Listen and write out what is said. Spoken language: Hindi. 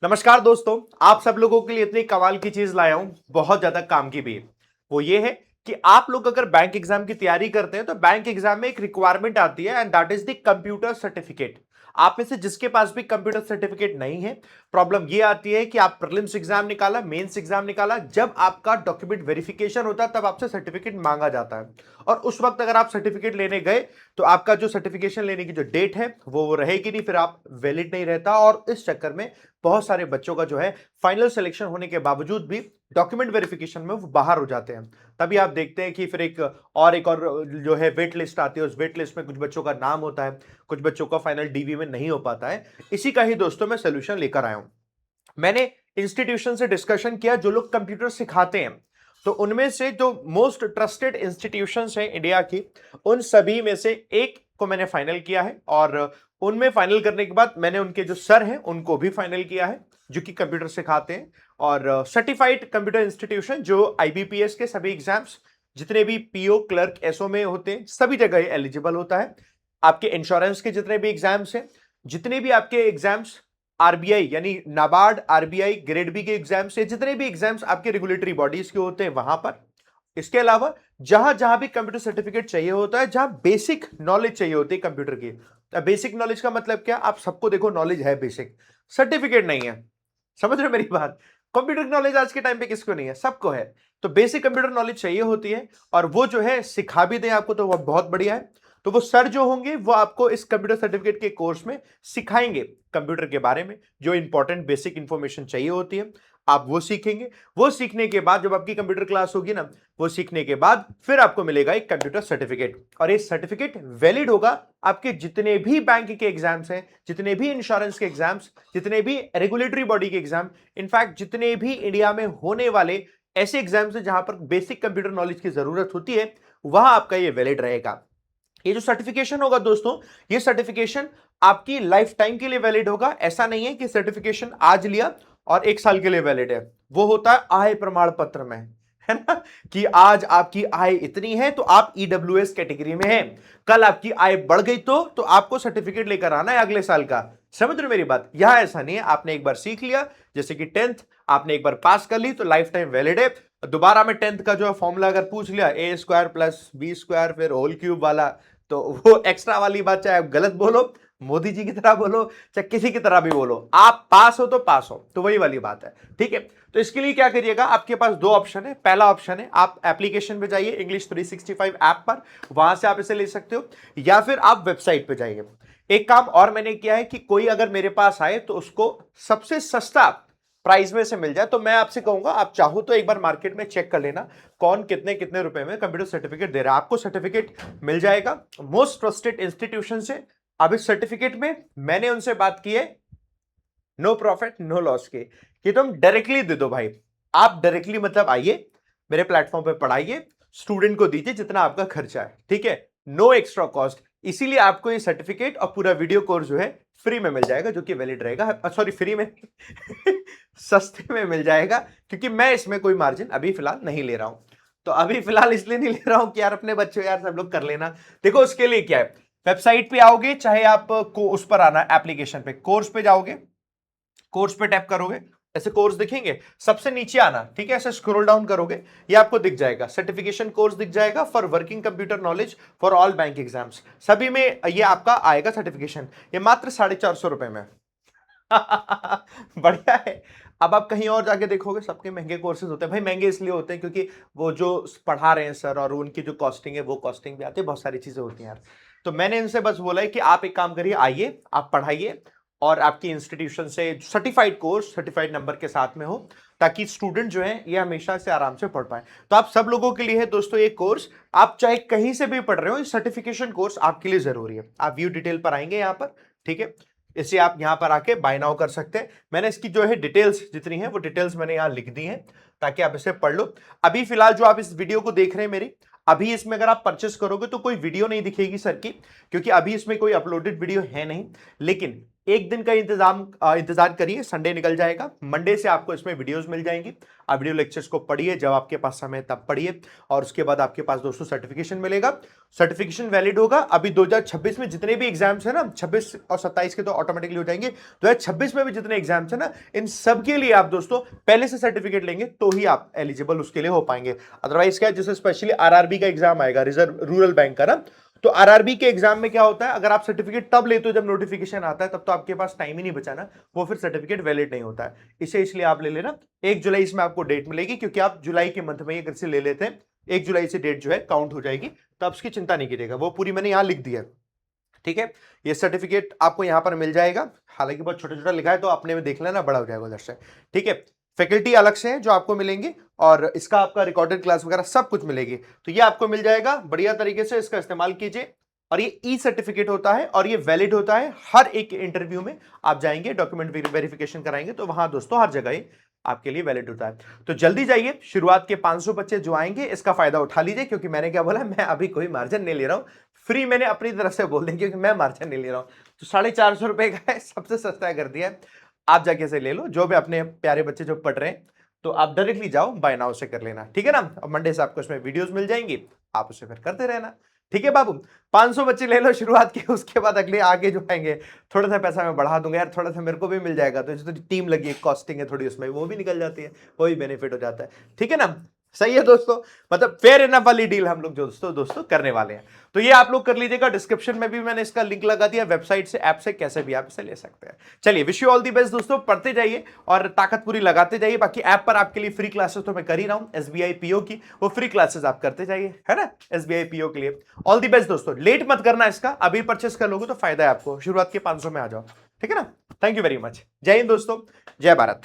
नमस्कार दोस्तों। आप सब लोगों के लिए इतनी कमाल की चीज लाया हूं, बहुत ज्यादा काम की भी है। वो ये है कि आप लोग अगर बैंक एग्जाम की तैयारी करते हैं तो बैंक एग्जाम में एक रिक्वायरमेंट आती है and that is the computer certificate. आप में से जिसके पास भी कंप्यूटर सर्टिफिकेट नहीं है, प्रॉब्लम ये आती है कि आप प्रीलिम्स एग्जाम निकाला, मेंस एग्जाम निकाला, जब आपका डॉक्यूमेंट वेरिफिकेशन होता है तब आपसे सर्टिफिकेट मांगा जाता है। और उस वक्त अगर आप सर्टिफिकेट लेने गए तो आपका जो सर्टिफिकेशन लेने की जो डेट है वो रहेगी नहीं, फिर आप वैलिड नहीं रहता। और इस चक्कर में बहुत सारे बच्चों का जो है फाइनल सिलेक्शन होने के बावजूद भी डॉक्यूमेंट वेरिफिकेशन में वो बाहर हो जाते हैं। तभी आप देखते हैं कि फिर एक और जो है वेट लिस्ट आती है, उस वेट लिस्ट में कुछ बच्चों का नाम होता है, कुछ बच्चों का फाइनल डीवी में नहीं हो पाता है। इसी का ही दोस्तों मैं सोल्यूशन लेकर आया हूं। मैंने इंस्टीट्यूशन से डिस्कशन किया जो लोग कंप्यूटर सिखाते हैं, तो उनमें से जो मोस्ट ट्रस्टेड इंस्टीट्यूशंस हैं इंडिया की, उन सभी में से एक को मैंने फाइनल किया है। और उनमें फाइनल करने के बाद मैंने उनके जो सर हैं उनको भी फाइनल किया है जो कि कंप्यूटर सिखाते हैं। और सर्टिफाइड कंप्यूटर इंस्टीट्यूशन जो आईबीपीएस के सभी एग्जाम्स, जितने भी पीओ क्लर्क एसओ में होते हैं, सभी जगह एलिजिबल होता है। आपके इंश्योरेंस के जितने भी एग्जाम्स हैं, जितने भी आपके एग्जाम्स आरबीआई यानी नाबार्ड आरबीआई ग्रेड बी के एग्जाम से, जितने भी एग्जाम्स आपके रेगुलेटरी बॉडीज के होते हैं वहां पर। इसके अलावा जहां जहां भी कंप्यूटर सर्टिफिकेट चाहिए होता है, जहां बेसिक नॉलेज चाहिए होती है कंप्यूटर की। बेसिक नॉलेज का मतलब क्या? आप सबको देखो नॉलेज है, बेसिक सर्टिफिकेट नहीं है। समझ रहे हो मेरी बात? कंप्यूटर नॉलेज आज के टाइम पे किसको नहीं है? सबको है। तो बेसिक कंप्यूटर नॉलेज चाहिए होती है और वो जो है सिखा भी दें आपको तो वो बहुत बढ़िया है। तो वो सर जो होंगे वो आपको इस कंप्यूटर सर्टिफिकेट के कोर्स में सिखाएंगे कंप्यूटर के बारे में, जो इंपॉर्टेंट बेसिक इंफॉर्मेशन चाहिए होती है आप वो सीखेंगे। वो सीखने के बाद जब आपकी कंप्यूटर क्लास होगी ना, वो सीखने के बाद फिर आपको मिलेगा एक कंप्यूटर सर्टिफिकेट। और ये सर्टिफिकेट वैलिड होगा आपके जितने भी बैंक के एग्जाम्स हैं, जितने भी इंश्योरेंस के एग्जाम्स, जितने भी रेगुलेटरी बॉडी के एग्जाम, इनफैक्ट जितने भी इंडिया में होने वाले ऐसे एग्जाम्स हैं जहां पर बेसिक कंप्यूटर नॉलेज की जरूरत होती है, वहां आपका ये वैलिड रहेगा। ये जो सर्टिफिकेशन होगा दोस्तों, ये सर्टिफिकेशन आपकी लाइफ टाइम के लिए वैलिड होगा। ऐसा नहीं है कि सर्टिफिकेशन आज लिया और 1 साल के लिए वैलिड है। वो होता है आय प्रमाण पत्र में, है ना, कि आज आपकी आय इतनी है तो आप ईडब्ल्यूएस कैटेगरी में हैं। कल आपकी आय बढ़ गई तो आपको सर्टिफिकेट लेकर आना है अगले साल का। समझ रहे हो मेरी बात? यहां ऐसा नहीं है, आपने एक बार सीख लिया, जैसे कि 10th आपने एक बार पास कर ली तो लाइफ टाइम वैलिड है। दोबारा में 10th का जो है फॉर्मूला अगर पूछ लिया, ए स्क्वायर प्लस बी स्क्वायर फिर होल क्यूब वाला, तो वो एक्स्ट्रा वाली बात, चाहे आप गलत बोलो, मोदी जी की तरह बोलो, चाहे किसी की तरह भी बोलो, आप पास हो तो पास हो, तो वही वाली बात है। ठीक है, तो इसके लिए क्या करिएगा, आपके पास दो ऑप्शन है। पहला ऑप्शन है आप एप्लीकेशन पे जाइए इंग्लिश 365 ऐप पर, वहां से आप इसे ले सकते हो, या फिर आप वेबसाइट पे जाइए। एक काम और मैंने किया है कि कोई अगर मेरे पास आए तो उसको सबसे सस्ता प्राइस में से मिल जाए, तो मैं आपसे कहूंगा आप चाहो तो एक बार मार्केट में चेक कर लेना कौन कितने कितने रुपए में कंप्यूटर सर्टिफिकेट दे रहा है। आपको सर्टिफिकेट मिल जाएगा मोस्ट ट्रस्टेड इंस्टीट्यूशन से। अब इस सर्टिफिकेट में मैंने उनसे बात की है नो प्रॉफिट नो लॉस के, कि तुम डायरेक्टली दे दो भाई। आप डायरेक्टली मतलब आइए मेरे प्लेटफॉर्म पे पढ़ाइए, स्टूडेंट को दीजिए जितना आपका खर्चा है, ठीक है, नो एक्स्ट्रा कॉस्ट। इसीलिए आपको ये सर्टिफिकेट और पूरा वीडियो कोर्स जो है फ्री में मिल जाएगा, जो कि वैलिड रहेगा। सॉरी, फ्री में सस्ते में मिल जाएगा, क्योंकि मैं इसमें कोई मार्जिन अभी फिलहाल नहीं ले रहा हूं। तो अभी फिलहाल इसलिए नहीं ले रहा हूं कि यार अपने बच्चों यार सब लोग कर लेना। देखो उसके लिए क्या है, वेबसाइट पे आओगे, चाहे आप को उस पर आना एप्लीकेशन पे, कोर्स पे जाओगे, कोर्स पे टैप करोगे, ऐसे कोर्स दिखेंगे, सबसे नीचे आना, ठीक है, ऐसे स्क्रॉल डाउन करोगे, ये आपको दिख जाएगा सर्टिफिकेशन कोर्स दिख जाएगा for working computer knowledge for all bank exams. सभी में ये आपका आएगा सर्टिफिकेशन, ये मात्र 450 रुपए में। बढ़िया है। अब आप कहीं और जाके देखोगे सबके महंगे कोर्सेज होते हैं भाई। महंगे इसलिए होते हैं क्योंकि वो जो पढ़ा रहे हैं सर और उनकी जो कॉस्टिंग है वो कॉस्टिंग भी आती है, बहुत सारी चीजें होती हैं यार। तो मैंने इनसे बस बोला है कि आप एक काम करिए, आइए आप पढ़ाइए और आपकी इंस्टीट्यूशन से सर्टिफाइड कोर्स सर्टिफाइड नंबर के साथ में हो, ताकि स्टूडेंट जो है ये हमेशा से आराम से पढ़ पाए। तो आप सब लोगों के लिए है दोस्तों ये कोर्स, आप चाहे कहीं से भी पढ़ रहे हो, ये सर्टिफिकेशन कोर्स आपके लिए जरूरी है। आप व्यू डिटेल पर आएंगे यहाँ पर, ठीक है, इसे आप यहां पर आके बाय नाउ कर सकते हैं। मैंने इसकी जो है डिटेल्स जितनी है वो डिटेल्स मैंने यहां लिख दी हैं ताकि आप इसे पढ़ लो। अभी फिलहाल जो आप इस वीडियो को देख रहे हैं मेरी, अभी इसमें अगर आप परचेस करोगे तो कोई वीडियो नहीं दिखेगी सर की, क्योंकि अभी इसमें कोई अपलोडेड वीडियो है नहीं। लेकिन एक दिन का इंतजार करिए, संडे निकल जाएगा, मंडे से आपको इसमें वीडियोस मिल जाएंगी। आप वीडियो लेक्चर्स को पढ़िए, जब आपके पास समय तब पढ़िए, और उसके बाद आपके पास दोस्तों सर्टिफिकेशन मिलेगा। सर्टिफिकेशन वैलिड होगा। अभी 2026 में जितने भी एग्जाम्स है ना, 26 और 27 के तो ऑटोमेटिकली हो जाएंगे, 2026 में भी जितने एग्जाम्स है ना, इन सब के लिए आप दोस्तों पहले से सर्टिफिकेट लेंगे तो ही आप एलिजिबल उसके लिए हो पाएंगे। अदरवाइज क्या है, जैसे स्पेशली आरआरबी का एग्जाम आएगा, रिजर्व रूरल बैंक का ना, तो आरआरबी के एग्जाम में क्या होता है, अगर आप सर्टिफिकेट तब लेते हो जब नोटिफिकेशन आता है, तब तो आपके पास टाइम ही नहीं बचा ना, वो फिर सर्टिफिकेट वैलिड नहीं होता है। इसे इसलिए आप ले लेना 1 जुलाई इसमें आपको डेट मिलेगी, क्योंकि आप जुलाई के मंथ में अगर से ले लेते हैं 1 जुलाई से डेट जो है काउंट हो जाएगी, तो आप उसकी चिंता नहीं कीजिएगा, वो पूरी मैंने यहां लिख दी है। ठीक है, ये सर्टिफिकेट आपको यहां पर मिल जाएगा, हालांकि बहुत छोटा छोटा लिखा है तो अपने में देख लेना, बड़ा हो जाएगा उधर से। ठीक है, फैकल्टी अलग से है जो आपको मिलेंगे, और इसका आपका रिकॉर्डेड क्लास वगैरह सब कुछ मिलेगी, तो ये आपको मिल जाएगा। बढ़िया तरीके से इसका इस्तेमाल कीजिए। और ये ई सर्टिफिकेट होता है और ये वैलिड होता है। हर एक इंटरव्यू में आप जाएंगे, डॉक्यूमेंट वेरिफिकेशन कराएंगे, तो वहां दोस्तों हर जगह आपके लिए वैलिड होता है। तो जल्दी जाइए, शुरुआत के 500 बच्चे जो आएंगे इसका फायदा उठा लीजिए, क्योंकि मैंने क्या बोला, मैं अभी कोई मार्जिन नहीं ले रहा हूं, फ्री मैंने अपनी तरफ से बोल दें, क्योंकि मैं मार्जिन नहीं ले रहा हूं। तो 450 रुपए का है, सबसे सस्ता कर दिया है, आप जाके से ले लो, जो भी अपने प्यारे बच्चे जो पढ़ रहे हैं, तो आप डायरेक्टली जाओ, बाय नाउ से कर लेना। ठीक है ना, अब मंडे से आपको इसमें वीडियोस मिल जाएंगी, आप उसे फिर करते रहना। ठीक है बाबू, 500 बच्चे ले लो शुरुआत के, उसके बाद अगले आगे जो आएंगे थोड़ा सा पैसा मैं बढ़ा दूंगा यार, थोड़ा सा मेरे को भी मिल जाएगा, तो जो टीम लगी है, कॉस्टिंग है थोड़ी, उसमें वो भी निकल जाती है, वो भी बेनिफिट हो जाता है। ठीक है ना, सही है दोस्तों, मतलब फेयर एनफ वाली डील हम लोग जो दोस्तों करने वाले हैं। तो ये आप लोग कर लीजिएगा, डिस्क्रिप्शन में भी मैंने इसका लिंक लगा दिया, वेबसाइट से, ऐप से, कैसे भी आप इसे ले सकते हैं। चलिए, wish you all the best दोस्तों, पढ़ते जाइए और ताकत पूरी लगाते जाइए। बाकी ऐप पर आपके लिए फ्री क्लासेस तो मैं कर ही रहा हूं, एसबीआई पीओ की, वो फ्री क्लासेस आप करते जाइए, है ना, एसबीआई पीओ के लिए। ऑल दी बेस्ट दोस्तों, लेट मत करना इसका, अभी परचेस कर लोगे तो फायदा है आपको, शुरुआत के 500 में आ जाओ। ठीक है ना, थैंक यू वेरी मच, जय हिंद दोस्तों, जय भारत।